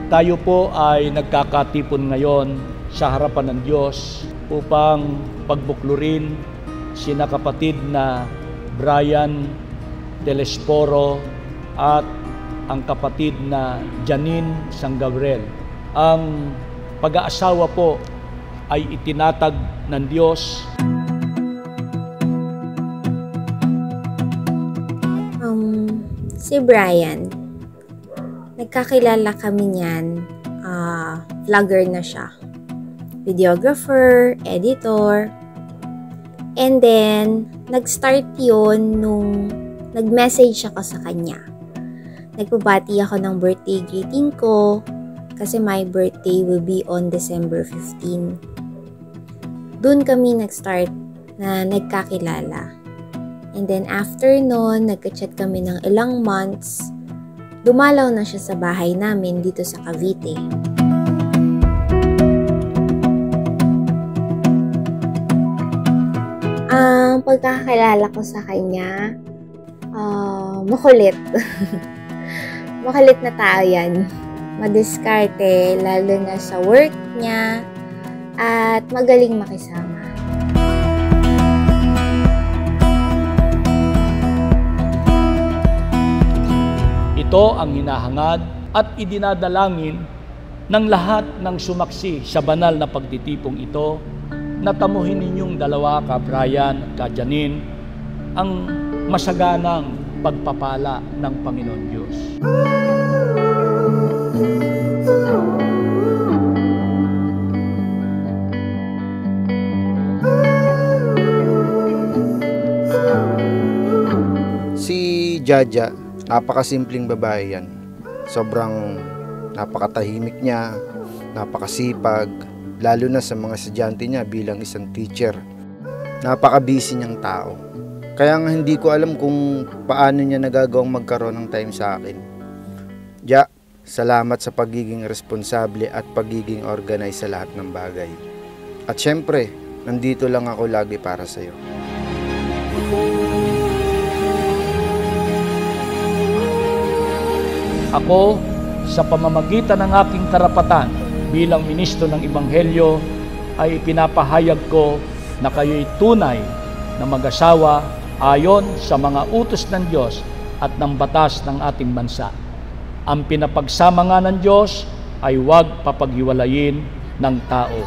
Tayo po ay nagkakatipon ngayon sa harapan ng Diyos upang pagbuklurin sina kapatid na Brian Telesporo at ang kapatid na Janine San Gabriel. Ang pag-aasawa po ay itinatag ng Diyos. Si Brian, nagkakilala kami niyan, vlogger na siya. Videographer, editor. And then, nag-start yun nung nag-message ako sa kanya. Nagpabati ako ng birthday greeting ko kasi my birthday will be on December 15. Doon kami nag-start na nagkakilala. And then after nun, nagka-chat kami ng ilang months. Dumalaw na siya sa bahay namin dito sa Cavite. Ang pagkakakilala ko sa kanya, makulit. Makulit na tao yan. Madiskarte, lalo na sa work niya, at magaling makisama. Ito ang hinahangad at idinadalangin ng lahat ng sumaksi sa banal na pagtitipong ito, na tamuhin ninyong dalawa, ka Brian at ka Janine, ang masaganang pagpapala ng Panginoon Diyos. Si Jaja, napakasimpleng babae yan. Sobrang napakatahimik niya, napakasipag, lalo na sa mga estudyante niya bilang isang teacher. Napaka-busy niyang tao. Kaya nga hindi ko alam kung paano niya nagagawang magkaroon ng time sa akin. Ja, salamat sa pagiging responsable at pagiging organized sa lahat ng bagay. At syempre, nandito lang ako lagi para sa'yo. Ako, sa pamamagitan ng aking karapatan bilang ministro ng Ebanghelyo, ay ipinapahayag ko na kayo'y tunay na mag-asawa ayon sa mga utos ng Diyos at ng batas ng ating bansa. Ang pinapagsama nga ng Diyos ay huwag papaghiwalayin ng tao.